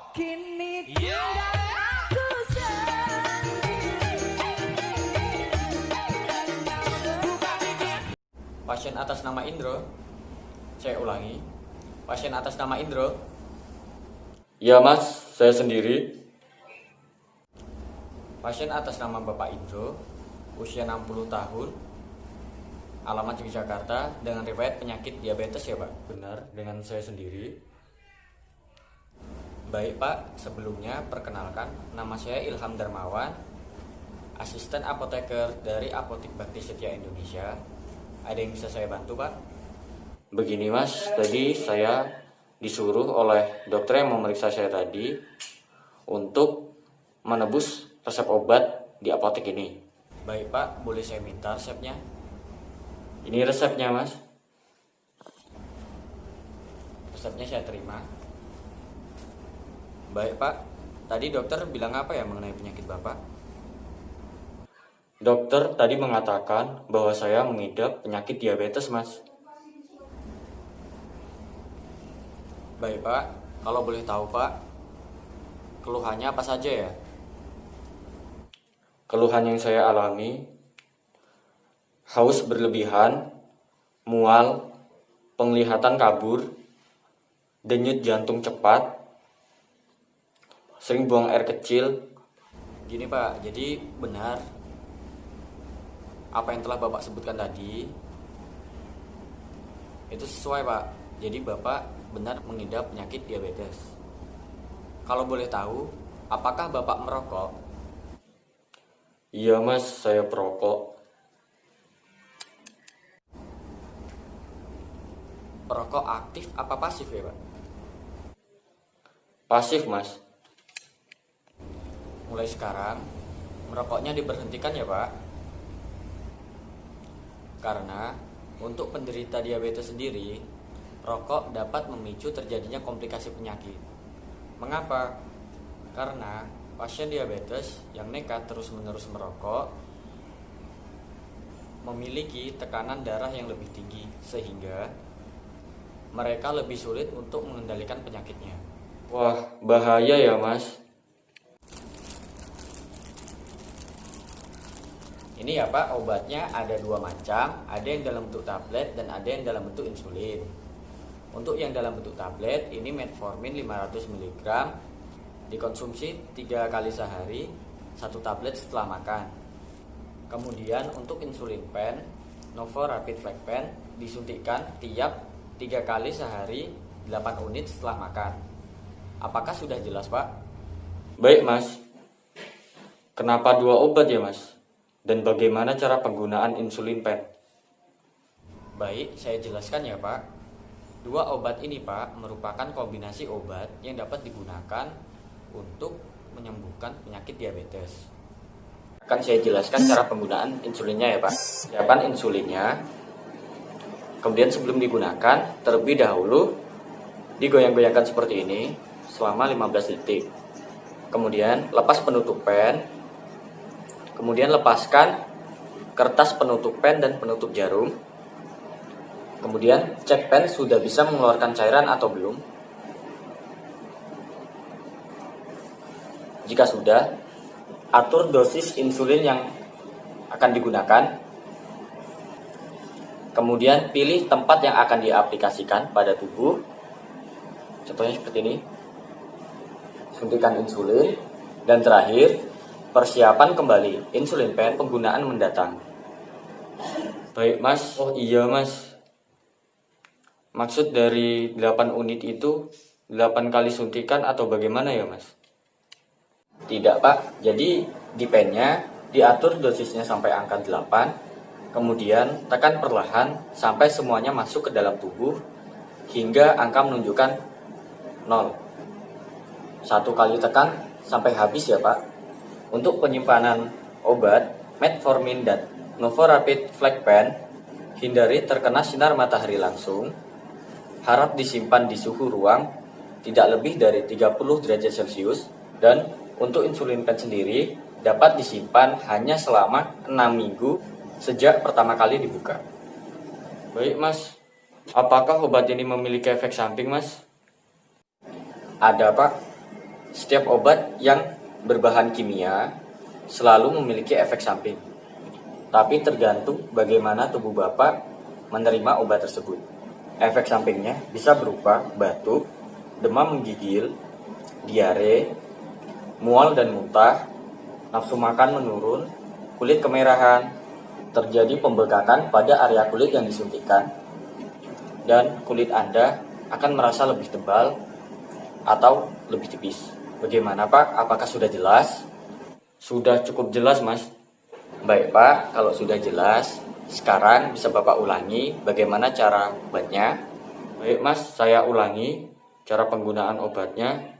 Kini Iya. tinggal aku Pasien atas nama Indro. Saya ulangi. Pasien atas nama Indro. Ya mas, saya sendiri. Pasien atas nama Bapak Indro, usia 60 tahun, alamat Yogyakarta, dengan riwayat penyakit diabetes ya Pak? Benar, dengan saya sendiri. Baik Pak, sebelumnya perkenalkan, nama saya Ilham Darmawan, asisten apoteker dari Apotik Bakti Setia Indonesia. Ada yang bisa saya bantu Pak? Begini mas, tadi saya disuruh oleh dokter yang memeriksa saya tadi untuk menebus resep obat di apotek ini. Baik Pak, boleh saya minta resepnya? Ini resepnya mas. Resepnya saya terima. Baik Pak, tadi dokter bilang apa ya mengenai penyakit Bapak? Dokter tadi mengatakan bahwa saya mengidap penyakit diabetes mas. Baik Pak, kalau boleh tahu Pak, keluhannya apa saja ya? Keluhan yang saya alami, haus berlebihan, mual, penglihatan kabur, denyut jantung cepat, sering buang air kecil. Gini Pak, jadi benar apa yang telah Bapak sebutkan tadi itu sesuai Pak. Jadi Bapak benar mengidap penyakit diabetes. Kalau boleh tahu, apakah Bapak merokok? Iya mas, saya perokok. Perokok aktif apa pasif ya Pak? Pasif mas. Mulai sekarang, merokoknya diberhentikan ya Pak. Karena untuk penderita diabetes sendiri, rokok dapat memicu terjadinya komplikasi penyakit. Mengapa? Karena pasien diabetes yang nekat terus-menerus merokok memiliki tekanan darah yang lebih tinggi, sehingga mereka lebih sulit untuk mengendalikan penyakitnya. Wah, bahaya ya mas. Ini ya Pak, obatnya ada dua macam, ada yang dalam bentuk tablet dan ada yang dalam bentuk insulin. Untuk yang dalam bentuk tablet, ini metformin 500 mg, dikonsumsi 3 kali sehari, 1 tablet setelah makan. Kemudian untuk insulin pen, Novo Rapid Flex Pen, disuntikkan tiap 3 kali sehari, 8 unit setelah makan. Apakah sudah jelas Pak? Baik mas. Kenapa 2 obat ya mas? Dan bagaimana cara penggunaan insulin pen? Baik, saya jelaskan ya Pak. 2 obat ini Pak merupakan kombinasi obat yang dapat digunakan untuk menyembuhkan penyakit diabetes. Akan saya jelaskan cara penggunaan insulinnya ya Pak. Siapkan insulinnya. Kemudian sebelum digunakan, terlebih dahulu digoyang-goyangkan seperti ini selama 15 detik. Kemudian lepas penutup pen. Kemudian lepaskan kertas penutup pen dan penutup jarum. Kemudian cek pen sudah bisa mengeluarkan cairan atau belum. Jika sudah, atur dosis insulin yang akan digunakan. Kemudian pilih tempat yang akan diaplikasikan pada tubuh. Contohnya seperti ini. Suntikan insulin. Dan terakhir, persiapan kembali insulin pen penggunaan mendatang. Baik mas. Oh iya mas. Maksud dari 8 unit itu 8 kali suntikan atau bagaimana ya mas? Tidak Pak, jadi di pennya diatur dosisnya sampai angka 8, kemudian tekan perlahan sampai semuanya masuk ke dalam tubuh hingga angka menunjukkan 0. 1 kali tekan sampai habis ya Pak. Untuk penyimpanan obat, metformin dan Novo Rapid Flex Pen, hindari terkena sinar matahari langsung. Harap disimpan di suhu ruang tidak lebih dari 30 derajat Celcius. Dan untuk insulin pen sendiri dapat disimpan hanya selama 6 minggu sejak pertama kali dibuka. Baik mas. Apakah obat ini memiliki efek samping mas? Ada Pak. setiap obat yang berbahan kimia selalu memiliki efek samping. Tapi tergantung bagaimana tubuh Bapak menerima obat tersebut. Efek sampingnya bisa berupa batuk, demam menggigil, diare, mual dan muntah, nafsu makan menurun, kulit kemerahan, terjadi pembekakan pada area kulit yang disuntikkan, dan kulit Anda akan merasa lebih tebal atau lebih tipis. Bagaimana Pak? Apakah sudah jelas? Sudah cukup jelas, Mas. Baik Pak, kalau sudah jelas, sekarang bisa Bapak ulangi bagaimana cara obatnya. Baik, Mas, saya ulangi cara penggunaan obatnya.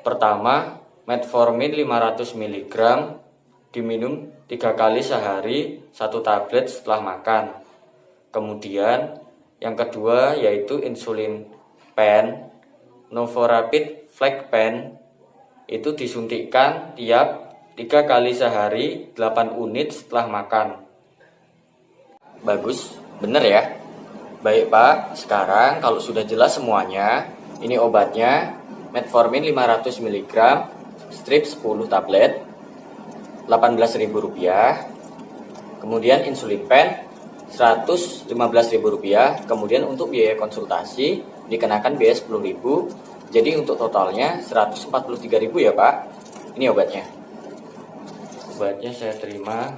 Pertama, metformin 500 mg diminum 3 kali sehari, 1 tablet setelah makan. Kemudian yang kedua yaitu insulin pen, Novorapid Flex Pen, itu disuntikkan tiap 3 kali sehari, 8 unit setelah makan. Bagus, benar ya? Baik Pak, sekarang kalau sudah jelas semuanya, ini obatnya metformin 500 mg, strip 10 tablet, Rp18.000, kemudian insulin pen Rp115.000, kemudian untuk biaya konsultasi dikenakan biaya Rp10.000, jadi untuk totalnya Rp143.000 ya Pak. Ini obatnya. Obatnya saya terima.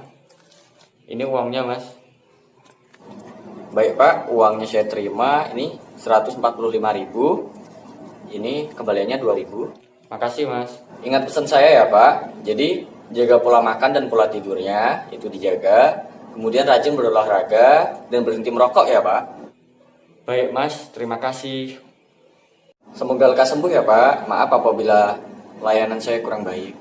Ini uangnya, Mas. Baik Pak, uangnya saya terima, ini Rp145.000, ini kembaliannya Rp2.000. Makasih, Mas. Ingat pesan saya ya Pak, jadi jaga pola makan dan pola tidurnya, itu dijaga. Kemudian rajin berolahraga dan berhenti merokok ya Pak. Baik Mas, terima kasih. Semoga lekas sembuh ya Pak. Maaf apabila layanan saya kurang baik.